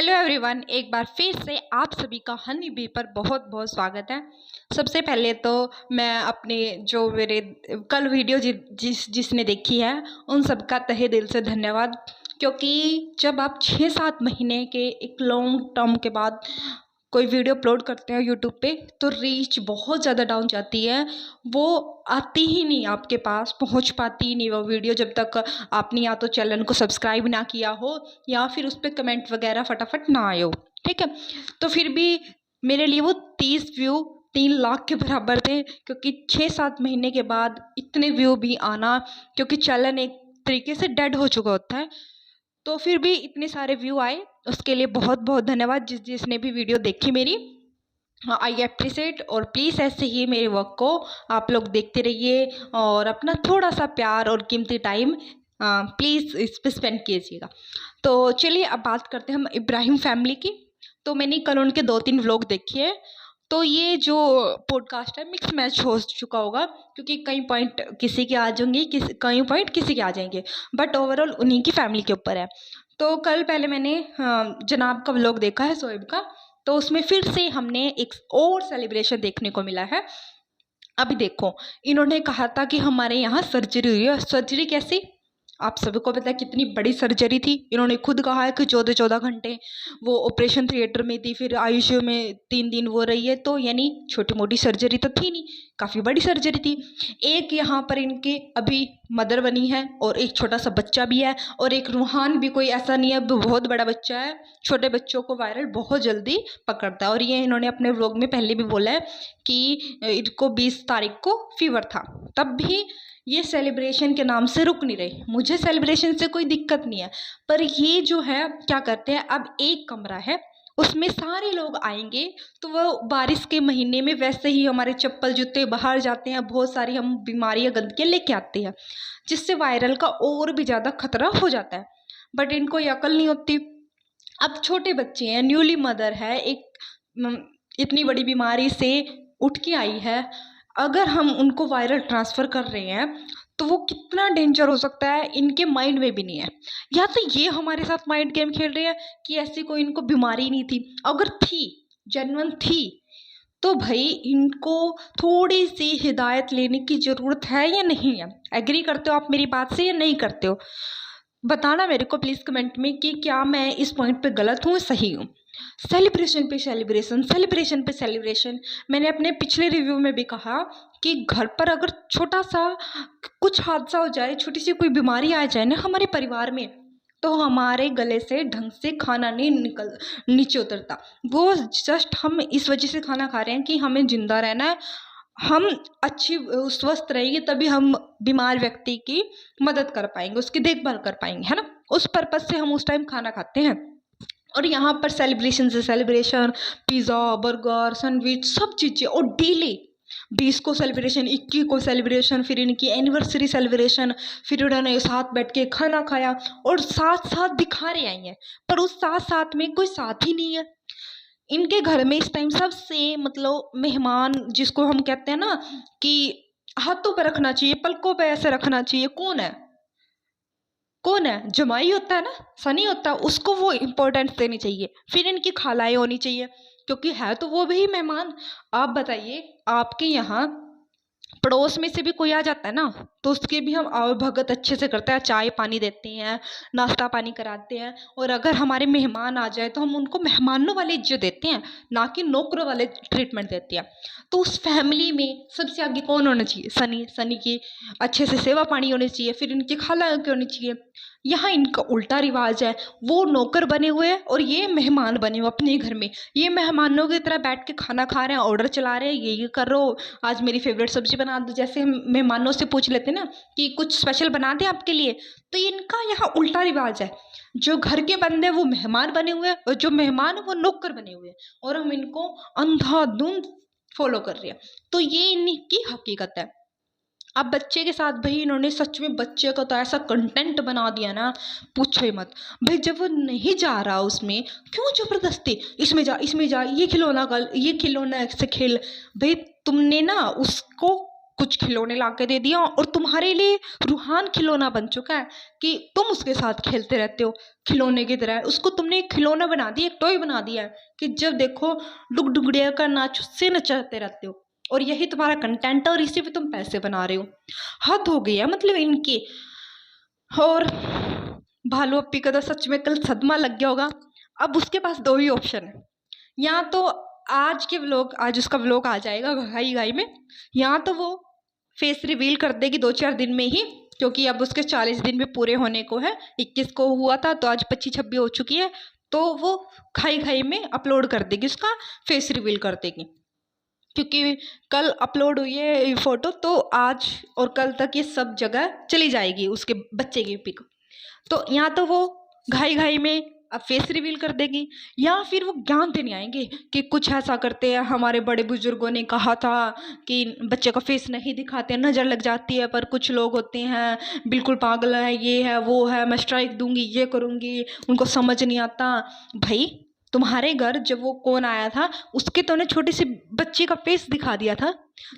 Hello everyone, एक बार फिर से आप सभी का हनी बी पर बहुत बहुत स्वागत है। सबसे पहले तो मैं अपने जो मेरे कल वीडियो जिसने देखी है उन सबका तहे दिल से धन्यवाद, क्योंकि जब आप 6-7 महीने के एक लॉन्ग टर्म के बाद कोई वीडियो अपलोड करते हैं यूट्यूब पे तो रीच बहुत ज़्यादा डाउन जाती है। वो आती ही नहीं, आपके पास पहुंच पाती ही नहीं वो वीडियो जब तक आपने या तो चैनल को सब्सक्राइब ना किया हो या फिर उस पर कमेंट वगैरह फटाफट ना आए हो। ठीक है, तो फिर भी मेरे लिए वो 30 व्यू 3 लाख के बराबर थे, क्योंकि 6-7 महीने के बाद इतने व्यू भी आना, क्योंकि चैनल एक तरीके से डेड हो चुका होता है, तो फिर भी इतने सारे व्यू आए, उसके लिए बहुत बहुत धन्यवाद जिसने भी वीडियो देखी मेरी। आई अप्रिशिएट, और प्लीज़ ऐसे ही मेरे वर्क को आप लोग देखते रहिए और अपना थोड़ा सा प्यार और कीमती टाइम प्लीज़ इस पर स्पेंड कीजिएगा। तो चलिए अब बात करते हैं हम इब्राहिम फैमिली की। तो मैंने कल उनके 2-3 व्लॉग देखे हैं, तो ये जो पॉडकास्ट है मिक्स मैच हो चुका होगा, क्योंकि कई पॉइंट किसी के आ जाएंगे, कई पॉइंट किसी के आ जाएंगे, बट ओवरऑल उन्हीं की फैमिली के ऊपर है। तो कल पहले मैंने जनाब का व्लॉग देखा है, शोएब का, तो उसमें फिर से हमने एक और सेलिब्रेशन देखने को मिला है। अभी देखो, इन्होंने कहा था कि हमारे यहाँ सर्जरी हुई है। सर्जरी कैसी? आप सभी को पता है कितनी बड़ी सर्जरी थी। इन्होंने खुद कहा है कि 14-14 घंटे वो ऑपरेशन थिएटर में थी, फिर आईसीयू में 3 दिन वो रही है, तो यानी छोटी मोटी सर्जरी तो थी नहीं, काफ़ी बड़ी सर्जरी थी। एक यहाँ पर इनके अभी मदर बनी है और एक छोटा सा बच्चा भी है, और एक रूहान भी कोई ऐसा नहीं है बहुत बड़ा बच्चा है। छोटे बच्चों को वायरल बहुत जल्दी पकड़ता है, और ये इन्होंने अपने व्लॉग में पहले भी बोला है कि इनको 20 तारीख को फीवर था, तब भी ये सेलिब्रेशन के नाम से रुक नहीं रहे। मुझे सेलिब्रेशन से कोई दिक्कत नहीं है, पर ये जो है क्या करते हैं, अब एक कमरा है उसमें सारे लोग आएंगे, तो वो बारिश के महीने में वैसे ही हमारे चप्पल जूते बाहर जाते हैं, बहुत सारी हम बीमारियां गंदगियाँ लेके आते हैं, जिससे वायरल का और भी ज़्यादा खतरा हो जाता है। बट इनको ये अकल नहीं होती। अब छोटे बच्चे हैं, न्यूली मदर है, इतनी बड़ी बीमारी से उठ के आई है, अगर हम उनको वायरल ट्रांसफ़र कर रहे हैं तो वो कितना डेंजर हो सकता है इनके माइंड में भी नहीं है। या तो ये हमारे साथ माइंड गेम खेल रहे हैं कि ऐसी कोई इनको बीमारी नहीं थी, अगर थी, जेन्युइन थी, तो भाई इनको थोड़ी सी हिदायत लेने की ज़रूरत है या नहीं है। एग्री करते हो आप मेरी बात से या नहीं करते हो? बताना मेरे को प्लीज़ कमेंट में कि क्या मैं इस पॉइंट पे गलत हूँ, सही हूँ। सेलिब्रेशन पे सेलिब्रेशन, सेलिब्रेशन पे सेलिब्रेशन। मैंने अपने पिछले रिव्यू में भी कहा कि घर पर अगर छोटा सा कुछ हादसा हो जाए, छोटी सी कोई बीमारी आ जाए ना हमारे परिवार में, तो हमारे गले से ढंग से खाना नहीं निकल नीचे उतरता। वो जस्ट हम इस वजह से खाना खा रहे हैं कि हमें जिंदा रहना है, हम अच्छी स्वस्थ रहेंगे, तभी हम बीमार व्यक्ति की मदद कर पाएंगे, उसकी देखभाल कर पाएंगे, है ना। उस पर्पज़ से हम उस टाइम खाना खाते हैं। और यहाँ पर सेलिब्रेशन से सेलिब्रेशन, पिज़्ज़ा, बर्गर, सैंडविच, सब चीज़ें, और डेली 20 को सेलिब्रेशन, 21 को सेलिब्रेशन, फिर इनकी एनिवर्सरी सेलिब्रेशन, फिर उन्होंने साथ बैठ के खाना खाया और साथ साथ दिखा रहे आई हैं, पर उस साथ साथ में कोई साथ ही नहीं है इनके घर में इस टाइम। सबसे मतलब मेहमान जिसको हम कहते हैं ना कि हाथों पे रखना चाहिए, पलकों पे ऐसे रखना चाहिए, कौन है? कौन है? जमाई होता है ना, सनी होता है, उसको वो इम्पोर्टेंस देनी चाहिए। फिर इनकी खालाएं होनी चाहिए, क्योंकि है तो वो भी मेहमान। आप बताइए, आपके यहाँ पड़ोस में से भी कोई आ जाता है ना, तो उसके भी हम आवभगत अच्छे से करते हैं, चाय पानी देते हैं, नाश्ता पानी कराते हैं, और अगर हमारे मेहमान आ जाए तो हम उनको मेहमानों वाली इज्जत देते हैं, ना कि नौकरों वाले ट्रीटमेंट देते हैं। तो उस फैमिली में सबसे आगे कौन होना चाहिए? सनी। सनी की अच्छे से सेवा पानी होनी चाहिए, फिर इनकी खाला की होनी चाहिए। यहाँ इनका उल्टा रिवाज है, वो नौकर बने हुए हैं और ये मेहमान बने हुए अपने घर में। ये मेहमानों की तरह बैठ के खाना खा रहे हैं, ऑर्डर चला रहे हैं, ये कर रहे हो, आज मेरी फेवरेट सब्जी बना दो। जैसे हम मेहमानों से पूछ लेते हैं ना कि कुछ स्पेशल बना दें आपके लिए, तो इनका यहाँ उल्टा रिवाज है। जो घर के बंदे वो मेहमान बने हुए हैं, और जो मेहमान है वो नौकर बने हुए हैं, और हम इनको अंधाधुंध फॉलो कर रहे हैं। तो ये इनकी हकीकत है। अब बच्चे के साथ भाई इन्होंने सच में बच्चे का तो ऐसा कंटेंट बना दिया ना, पूछो ही मत। भाई जब वो नहीं जा रहा उसमें, क्यों जबरदस्ती इसमें जा, इसमें जा, ये खिलौना कल, ये खिलौना से खेल। भाई तुमने ना उसको कुछ खिलौने ला के दे दिया और तुम्हारे लिए रूहान खिलौना बन चुका है कि तुम उसके साथ खेलते रहते हो खिलौने की तरह। उसको तुमने एक खिलौना बना दिया, एक टॉय बना दिया है कि जब देखो डुग डुगड़िया का नाच उससे नचाते रहते हो और यही तुम्हारा कंटेंट है और इसी पे तुम पैसे बना रहे हो। हद हो गई है मतलब इनकी। और भालू अप्पी का तो सच में कल सदमा लग गया होगा। अब उसके पास दो ही ऑप्शन है, या तो आज उसका व्लॉग आ जाएगा घाई घाई में, या तो वो फेस रिवील कर देगी 2-4 दिन में ही, क्योंकि अब उसके 40 दिन भी पूरे होने को है। 21 को हुआ था तो आज 25-26 हो चुकी है, तो वो घाई घाई में अपलोड कर देगी, उसका फेस रिवील कर देगी। क्योंकि कल अपलोड हुई है फोटो तो आज और कल तक ये सब जगह चली जाएगी उसके बच्चे की पिक। तो या तो वो घाई घाई में अब फेस रिवील कर देगी, या फिर वो ज्ञान देने आएंगे कि कुछ ऐसा करते हैं, हमारे बड़े बुजुर्गों ने कहा था कि बच्चे का फेस नहीं दिखाते, नज़र लग जाती है, पर कुछ लोग होते हैं बिल्कुल पागल है, ये है वो है, मैं स्ट्राइक दूंगी, ये करूंगी, उनको समझ नहीं आता। भाई तुम्हारे घर जब वो कौन आया था उसके तो ने छोटी सी बच्ची का फेस दिखा दिया था,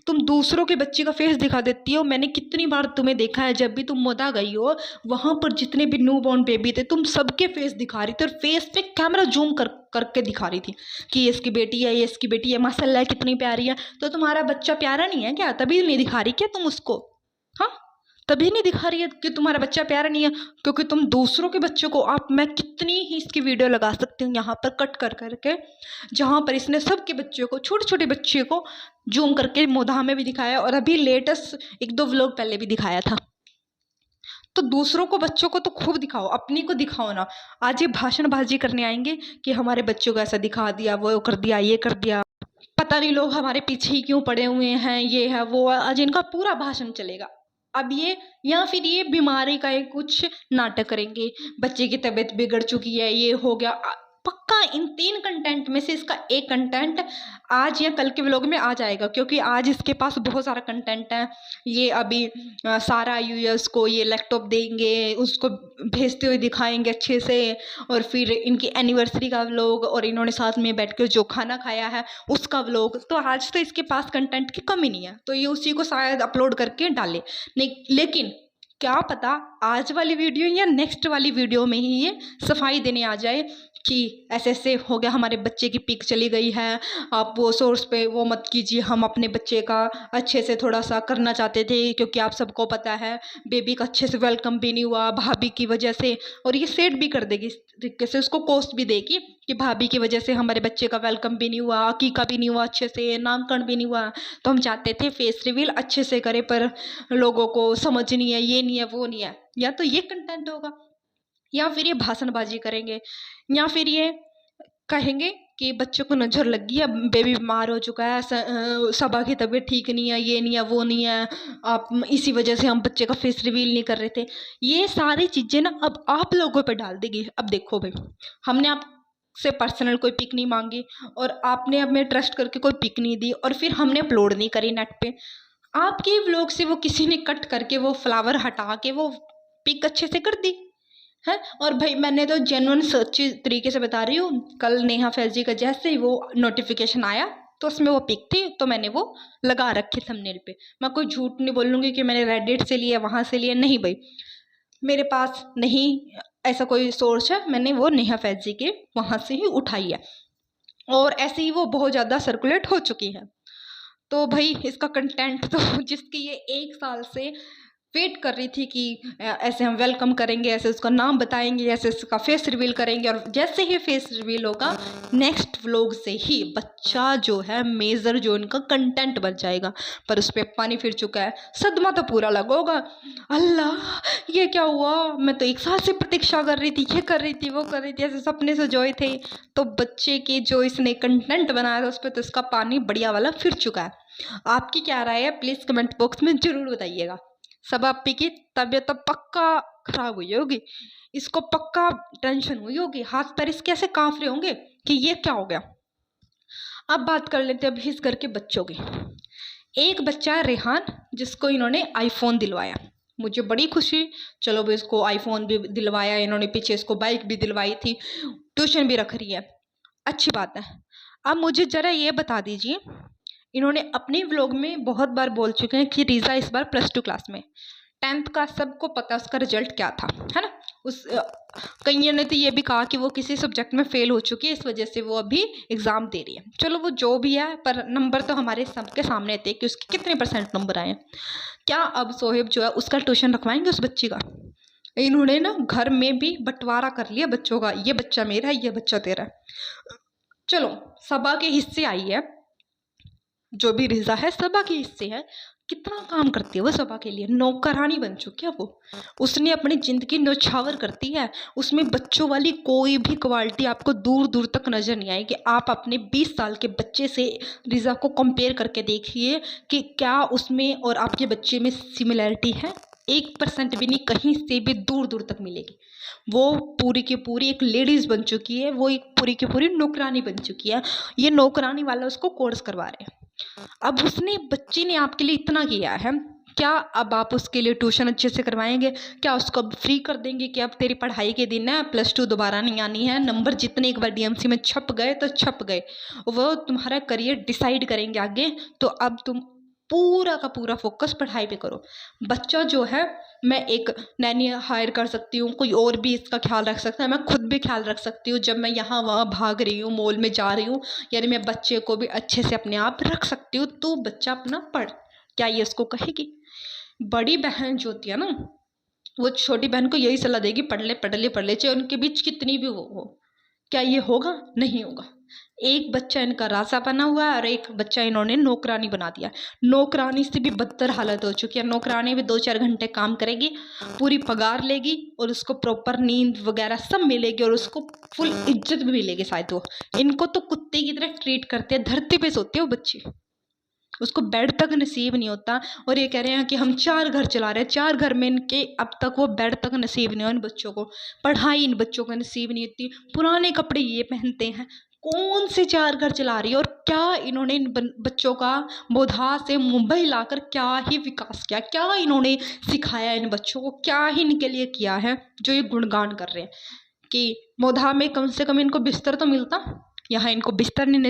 तुम दूसरों के बच्चे का फेस दिखा देती हो। मैंने कितनी बार तुम्हें देखा है, जब भी तुम मोदा गई हो वहां पर जितने भी न्यू बॉर्न बेबी थे तुम सबके फेस दिखा रही थी, और फेस पे कैमरा जूम करके दिखा रही थी कि ये इसकी बेटी है, ये इसकी बेटी है, माशाल्लाह कितनी प्यारी है। तो तुम्हारा बच्चा प्यारा नहीं है क्या? तभी नहीं दिखा रही क्या तुम उसको? हाँ, तभी नहीं दिखा रही है कि तुम्हारा बच्चा प्यारा नहीं है, क्योंकि तुम दूसरों के बच्चों को, आप मैं कितनी ही इसकी वीडियो लगा सकती हूँ यहाँ पर कट कर करके, जहाँ पर इसने सबके बच्चों को, छोटे छोटे बच्चे को जूम करके मोदा में भी दिखाया, और अभी लेटेस्ट 1-2 व्लॉग पहले भी दिखाया था। तो दूसरों को बच्चों को तो खूब दिखाओ, अपनी को दिखाओ ना। आज ये भाषणबाजी करने आएंगे कि हमारे बच्चों को ऐसा दिखा दिया, वो कर दिया, ये कर दिया, पता नहीं लोग हमारे पीछे ही क्यों पड़े हुए हैं, ये है वो है, आज इनका पूरा भाषण चलेगा। अब ये, या फिर ये बीमारी का एक कुछ नाटक करेंगे, बच्चे की तबीयत बिगड़ चुकी है, ये हो गया। पक्का इन 3 कंटेंट में से इसका एक कंटेंट आज या कल के व्लॉग में आ जाएगा, क्योंकि आज इसके पास बहुत सारा कंटेंट है। ये अभी सारा यूएस को ये लैपटॉप देंगे, उसको भेजते हुए दिखाएंगे अच्छे से, और फिर इनकी एनिवर्सरी का व्लॉग, और इन्होंने साथ में बैठकर जो खाना खाया है उसका व्लॉग। तो आज तो इसके पास कंटेंट की कमी नहीं है, तो ये उसी को शायद अपलोड करके डाले। लेकिन क्या पता आज वाली वीडियो या नेक्स्ट वाली वीडियो में ही ये सफाई देने आ जाए कि ऐसे ऐसे हो गया, हमारे बच्चे की पिक चली गई है, आप वो सोर्स पे वो मत कीजिए, हम अपने बच्चे का अच्छे से थोड़ा सा करना चाहते थे, क्योंकि आप सबको पता है बेबी का अच्छे से वेलकम भी नहीं हुआ भाभी की वजह से। और ये सेट भी कर देगी इस तरीके से, उसको कोस्ट भी देगी कि भाभी की वजह से हमारे बच्चे का वेलकम भी नहीं हुआ, अकीका भी नहीं हुआ, अच्छे से नामकरण भी नहीं हुआ। तो हम चाहते थे फेस रिवील अच्छे से करे, पर लोगों को समझ नहीं है, ये नहीं है, वो नहीं है। या तो ये कंटेंट होगा, या फिर ये भाषणबाजी करेंगे, या फिर ये कहेंगे कि बच्चों को नज़र लग गई है, बेबी बीमार हो चुका है, सबा की तबीयत ठीक नहीं है, ये नहीं है, वो नहीं है, आप इसी वजह से हम बच्चे का फेस रिवील नहीं कर रहे थे। ये सारी चीज़ें ना अब आप लोगों पे डाल देगी। अब देखो भाई, हमने आपसे पर्सनल कोई पिक नहीं मांगी, और आपने अब में ट्रस्ट करके कोई पिक नहीं दी, और फिर हमने अपलोड नहीं करी नेट पे। आपके व्लॉग से वो किसी ने कट करके वो फ्लावर हटा के वो पिक अच्छे से कर दी है। और भाई मैंने तो जेन्युइन सच्ची तरीके से बता रही हूँ, कल नेहा फैजी का जैसे ही वो नोटिफिकेशन आया तो उसमें वो पिक थी, तो मैंने वो लगा रखी थंबनेल पे। मैं कोई झूठ नहीं बोलूँगी कि मैंने रेडिट से लिया, वहाँ से लिया, नहीं भाई, मेरे पास नहीं ऐसा कोई सोर्स है, मैंने वो नेहा फैजी के वहाँ से ही उठाई है, और ऐसे ही वो बहुत ज़्यादा सर्कुलेट हो चुकी है। तो भाई इसका कंटेंट तो जिसकी ये 1 साल से वेट कर रही थी कि ऐसे हम वेलकम करेंगे, ऐसे उसका नाम बताएंगे, ऐसे उसका फेस रिवील करेंगे, और जैसे ही फेस रिवील होगा नेक्स्ट व्लॉग से ही बच्चा जो है मेजर जो इनका कंटेंट बन जाएगा। पर उस पर पानी फिर चुका है, सदमा तो पूरा लगा होगा। अल्लाह ये क्या हुआ, मैं तो 1 साल से प्रतीक्षा कर रही थी, ये कर रही थी, वो कर रही थी, ऐसे सपने सजोए थे। तो बच्चे के जो इसने कंटेंट बनाया था उस पर तो इसका पानी बढ़िया वाला फिर चुका है। आपकी क्या राय है प्लीज़ कमेंट बॉक्स में ज़रूर बताइएगा। सब अप्पी की तबीयत तो पक्का खराब हुई होगी, इसको पक्का टेंशन हुई होगी, हाथ पैर इसके ऐसे कांप रहे होंगे कि ये क्या हो गया। अब बात कर लेते हैं अभी इस घर के बच्चों की। एक बच्चा है रेहान, जिसको इन्होंने आईफोन दिलवाया, मुझे बड़ी खुशी। चलो भाई इसको आईफोन भी दिलवाया इन्होंने, पीछे इसको बाइक भी दिलवाई थी, ट्यूशन भी रख रही है, अच्छी बात है। अब मुझे ज़रा ये बता दीजिए, इन्होंने अपने व्लॉग में बहुत बार बोल चुके हैं कि रिज़ा इस बार +2 क्लास में। 10th का सबको पता उसका रिजल्ट क्या था, है ना। उस कईयों ने तो ये भी कहा कि वो किसी सब्जेक्ट में फ़ेल हो चुकी है, इस वजह से वो अभी एग्ज़ाम दे रही है। चलो वो जो भी है, पर नंबर तो हमारे सबके सामने थे कि उसके कितने % नंबर आए हैं। क्या अब सोहेब जो है उसका ट्यूशन रखवाएंगे उस बच्ची का? इन्होंने ना घर में भी बंटवारा कर लिया बच्चों का, ये बच्चा मेरा है, ये बच्चा तेरा है। चलो सबा के हिस्से आई है, जो भी रिज़ा है सबा के हिस्से है। कितना काम करती है वो सबा के लिए, नौकरानी बन चुकी है वो। उसने अपनी ज़िंदगी न्यौछावर कर दी है। उसमें बच्चों वाली कोई भी क्वालिटी आपको दूर दूर तक नज़र नहीं आएगी। आप अपने 20 साल के बच्चे से रिज़ा को कंपेयर करके देखिए कि क्या उसमें और आपके बच्चे में सिमिलैरिटी है। 1% भी नहीं, कहीं से भी दूर दूर तक मिलेगी। वो पूरी की पूरी एक लेडीज़ बन चुकी है, वो एक पूरी की पूरी नौकरानी बन चुकी है। ये नौकरानी वाला उसको कोर्स करवा रहे हैं। अब उसने बच्ची ने आपके लिए इतना किया है, क्या अब आप उसके लिए ट्यूशन अच्छे से करवाएंगे? क्या उसको अब फ्री कर देंगे कि अब तेरी पढ़ाई के दिन है, +2 दोबारा नहीं आनी है, नंबर जितने एक बार डीएमसी में छप गए तो छप गए, वो तुम्हारा करियर डिसाइड करेंगे आगे, तो अब तुम पूरा का पूरा फोकस पढ़ाई पे करो। बच्चा जो है, मैं एक नैनी हायर कर सकती हूँ, कोई और भी इसका ख्याल रख सकता है, मैं खुद भी ख्याल रख सकती हूँ। जब मैं यहाँ वहाँ भाग रही हूँ, मॉल में जा रही हूँ, यानी मैं बच्चे को भी अच्छे से अपने आप रख सकती हूँ। तो बच्चा अपना पढ़, क्या ये उसको कहेगी? बड़ी बहन जो होती है ना, वो छोटी बहन को यही सलाह देगी, पढ़ ले पढ़ ले पढ़ ले, चाहे उनके बीच कितनी भी वो हो। क्या ये होगा? नहीं होगा। एक बच्चा इनका राजा बना हुआ है और एक बच्चा इन्होंने नौकरानी बना दिया। नौकरानी से भी बदतर हालत हो चुकी है। नौकरानी भी 2-4 घंटे काम करेगी, पूरी पगार लेगी और उसको प्रॉपर नींद वगैरह सब मिलेगी और उसको फुल इज्जत भी मिलेगी शायद वो। इनको तो कुत्ते की तरह ट्रीट करते हैं, धरती पे सोते हैं वो बच्चे, उसको बेड तक नसीब नहीं होता। और ये कह रहे हैं कि हम 4 घर चला रहे हैं, 4 घर में इनके अब तक वो बेड तक नसीब नहीं हो इन बच्चों को, पढ़ाई इन बच्चों को नसीब नहीं होती, पुराने कपड़े ये पहनते हैं। कौन से 4 घर चला रही है? और क्या इन्होंने इन बच्चों का मोधा से मुंबई लाकर क्या ही विकास किया, क्या इन्होंने सिखाया इन बच्चों को, क्या ही इनके लिए किया है जो ये गुणगान कर रहे हैं कि मोधा में कम से कम इनको बिस्तर तो मिलता, यहाँ इनको बिस्तर नहीं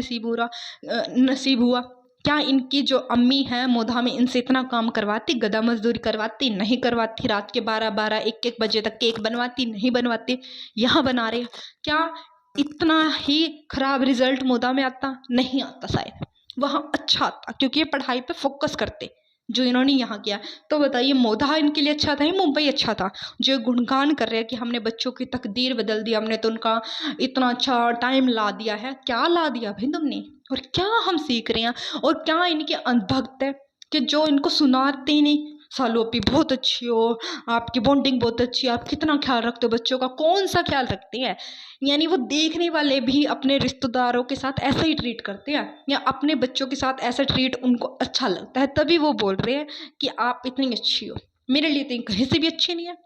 नसीब हुआ। क्या इनकी जो अम्मी है मोधा में इनसे इतना काम करवाती, गधा मजदूरी करवाती? नहीं करवाती। रात के 12-12 1-1 बजे तक केक बनवाती? नहीं बनवाती। यहाँ बना रहे हैं। क्या इतना ही खराब रिजल्ट मोधा में आता? नहीं आता शायद, वहाँ अच्छा आता क्योंकि ये पढ़ाई पे फोकस करते जो इन्होंने यहाँ किया। तो बताइए मोधा इनके लिए अच्छा था या मुंबई अच्छा था? जो गुणगान कर रहे हैं कि हमने बच्चों की तकदीर बदल दी, हमने तो उनका इतना अच्छा टाइम ला दिया है। क्या ला दिया भाई तुमने? और क्या हम सीख रहे हैं? और क्या इनके अंधभक्त है कि जो इनको सुनाते ही नहीं, सालू अपी बहुत अच्छी हो, आपकी बॉन्डिंग बहुत अच्छी है, आप कितना ख्याल रखते हो बच्चों का? कौन सा ख्याल रखते हैं? यानी वो देखने वाले भी अपने रिश्तेदारों के साथ ऐसा ही ट्रीट करते हैं या अपने बच्चों के साथ ऐसा ट्रीट उनको अच्छा लगता है, तभी वो बोल रहे हैं कि आप इतनी अच्छी हो। मेरे लिए तो कहीं से भी अच्छी नहीं है।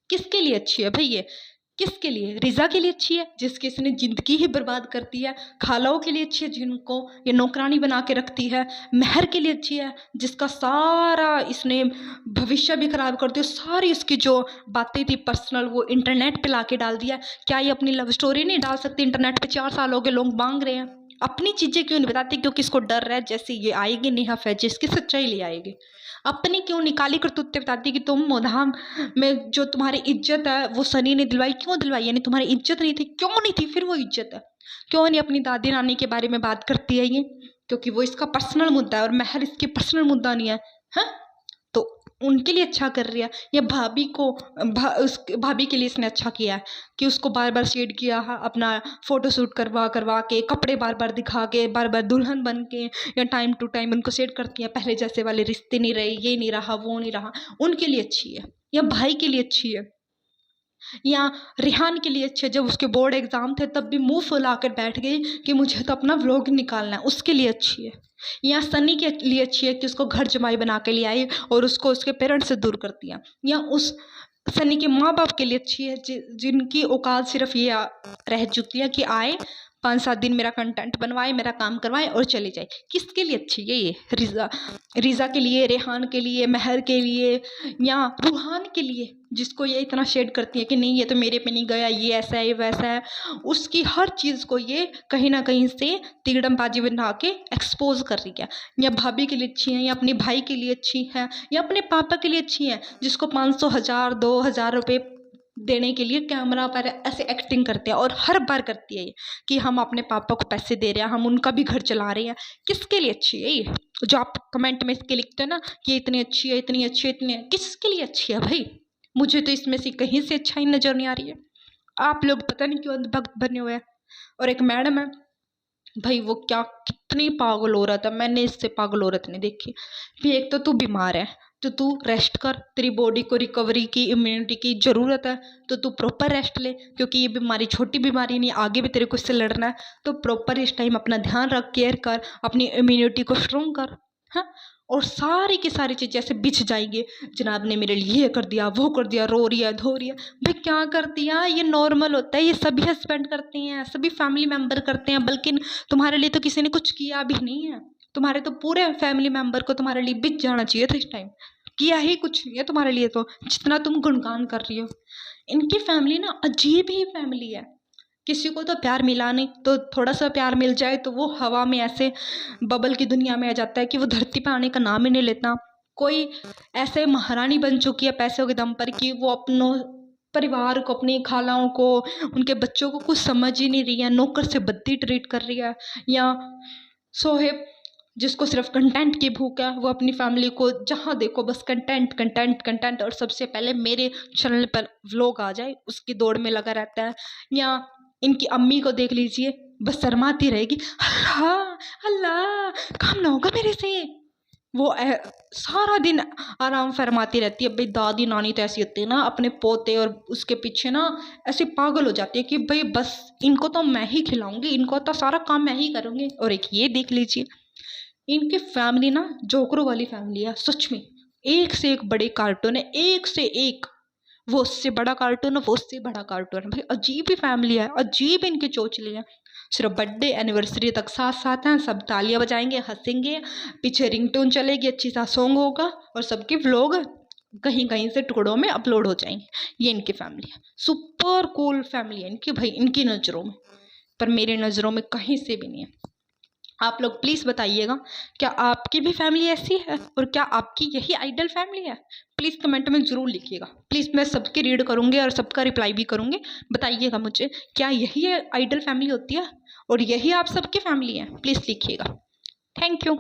किसके लिए अच्छी है भाई ये? किसके लिए? रिज़ा के लिए अच्छी है जिसकी इसने ज़िंदगी ही बर्बाद कर दी है। खालाओं के लिए अच्छी है जिनको ये नौकरानी बना के रखती है। महर के लिए अच्छी है जिसका सारा इसने भविष्य भी खराब कर दिया। सारी उसकी जो बातें थी पर्सनल वो इंटरनेट पे लाके डाल दिया। क्या ये अपनी लव स्टोरी नहीं डाल सकती इंटरनेट पे? 4 साल हो गए लोग मांग रहे हैं। अपनी चीज़ें क्यों नहीं बताती? क्योंकि इसको डर है जैसे ये आएगी नेहा फैज इसकी सच्चाई ले आएगी। अपनी क्यों निकाली करतूतें बताती कि तुम मोधाम में जो तुम्हारी इज्जत है वो सनी ने दिलवाई? क्यों दिलवाई? यानी तुम्हारी इज्जत नहीं थी? क्यों नहीं थी फिर वो इज्जत है? क्यों नहीं अपनी दादी नानी के बारे में बात करती है ये? क्योंकि वो इसका पर्सनल मुद्दा है और महर इसकी पर्सनल मुद्दा नहीं है। हाँ, तो उनके लिए अच्छा कर रही है। या भाभी को उस भाभी के लिए इसने अच्छा किया है कि उसको बार बार शेड किया है, अपना फोटो शूट करवा करवा के, कपड़े बार बार दिखा के, बार बार दुल्हन बन के, या टाइम टू टाइम उनको शेड करती है। पहले जैसे वाले रिश्ते नहीं रहे, ये नहीं रहा, वो नहीं रहा। उनके लिए अच्छी है या भाई के लिए अच्छी है या रिहान के लिए अच्छे? जब उसके बोर्ड एग्जाम थे तब भी मुंह फुला कर बैठ गई कि मुझे तो अपना व्लॉग निकालना है, उसके लिए अच्छी है। या सनी के लिए अच्छी है कि उसको घर जमाई बना के ले आई और उसको उसके पेरेंट्स से दूर कर दिया। या उस सनी के माँ बाप के लिए अच्छी है जिनकी औकात सिर्फ ये रह चुकी है कि आए 5-7 दिन मेरा कंटेंट बनवाए, मेरा काम करवाए और चले जाए। किसके लिए अच्छी है ये? रिज़ा के लिए, रेहान के लिए, महर के लिए, या रूहान के लिए, जिसको ये इतना शेड करती है कि नहीं ये तो मेरे पे नहीं गया, ये ऐसा है, ये वैसा है। उसकी हर चीज़ को ये कहीं ना कहीं से तिगड़मबाजी बना के एक्सपोज कर रही है। या भाभी के लिए अच्छी है, या अपने भाई के लिए अच्छी है, या अपने पापा के लिए अच्छी है, जिसको 500, 1000, 2000 रुपये देने के लिए कैमरा पर ऐसे एक्टिंग करते हैं। और हर बार करती है ये कि हम अपने पापा को पैसे दे रहे हैं, हम उनका भी घर चला रहे हैं। किसके लिए अच्छी है ये? जो आप कमेंट में इसके लिखते हो ना कि इतनी अच्छी है, इतनी अच्छी है, इतनी है, किसके लिए अच्छी है भाई? मुझे तो इसमें से कहीं से अच्छाई नजर नहीं आ रही है। आप लोग पता नहीं क्यों अंधभक्त बने हुए हैं। और एक मैडम है भाई, वो क्या कितनी पागल औरत है, मैंने इससे पागल औरत नहीं देखी भी। एक तो तू बीमार है तो तू रेस्ट कर, तेरी बॉडी को रिकवरी की, इम्यूनिटी की ज़रूरत है, तो तू प्रॉपर रेस्ट ले, क्योंकि ये बीमारी छोटी बीमारी नहीं, आगे भी तेरे को इससे लड़ना है। तो प्रॉपर इस टाइम अपना ध्यान रख, केयर कर, अपनी इम्यूनिटी को स्ट्रॉन्ग कर। हाँ, और सारी की सारी चीज़ें ऐसे बिछ जाएंगे, जनाब ने मेरे लिए ये कर दिया, वो कर दिया, रो रही है, धो रही है। भाई क्या कर दिया? ये नॉर्मल होता है, ये सभी हस्बैंड करते हैं, सभी फैमिली मेम्बर करते हैं। बल्कि तुम्हारे लिए तो किसी ने कुछ किया भी नहीं है, तुम्हारे तो पूरे फैमिली मेम्बर को तुम्हारे लिए बिछ जाना चाहिए था इस टाइम। किया ही कुछ नहीं है तुम्हारे लिए, तो जितना तुम गुणगान कर रही हो। इनकी फैमिली ना अजीब ही फैमिली है। किसी को तो प्यार मिला नहीं, तो थोड़ा सा प्यार मिल जाए तो वो हवा में ऐसे बबल की दुनिया में आ जाता है कि वो धरती पे आने का नाम ही नहीं लेता। कोई ऐसे महारानी बन चुकी है पैसों के दम पर कि वो अपनों परिवार को, अपनी खालाओं को, उनके बच्चों को कुछ समझ ही नहीं रही है, नौकर से बद्दी ट्रीट कर रही है। या सोहेब, जिसको सिर्फ कंटेंट की भूख है, वो अपनी फैमिली को जहाँ देखो बस कंटेंट कंटेंट कंटेंट, और सबसे पहले मेरे चैनल पर व्लॉग आ जाए उसकी दौड़ में लगा रहता है। या इनकी अम्मी को देख लीजिए, बस शर्माती रहेगी, अल्लाह अल्लाह काम ना होगा मेरे से। वो सारा दिन आराम फरमाती रहती है। भाई दादी नानी तो ऐसी होती है ना, अपने पोते और उसके पीछे ना ऐसे पागल हो जाती है कि भाई बस इनको तो मैं ही खिलाऊंगी, इनको तो सारा काम मैं ही करूँगी। और एक ये देख लीजिए, इनकी फैमिली ना जोकरों वाली फैमिली है सच में। एक से एक बड़े कार्टून है, एक से एक, वो उससे बड़ा कार्टून है, वो उससे बड़ा कार्टून है। भाई अजीब ही फैमिली है, अजीब इनके चोचले हैं। सिर्फ बर्थडे एनिवर्सरी तक साथ साथ हैं, सब तालियां बजाएंगे, हंसेंगे, पीछे रिंगटोन चलेगी, अच्छी सा सॉन्ग होगा, और सबके व्लॉग कहीं कहीं से टुकड़ों में अपलोड हो जाएंगे। ये इनकी फैमिली है, सुपर कूल फैमिली है इनकी भाई, इनकी नज़रों में। पर मेरी नज़रों में कहीं से भी नहीं है। आप लोग प्लीज़ बताइएगा, क्या आपकी भी फैमिली ऐसी है, और क्या आपकी यही आइडल फैमिली है? प्लीज़ कमेंट में ज़रूर लिखिएगा। प्लीज़, मैं सबकी रीड करूँगी और सबका रिप्लाई भी करूँगी। बताइएगा मुझे, क्या यही आइडल फैमिली होती है और यही आप सबकी फैमिली है? प्लीज़ लिखिएगा। Thank you.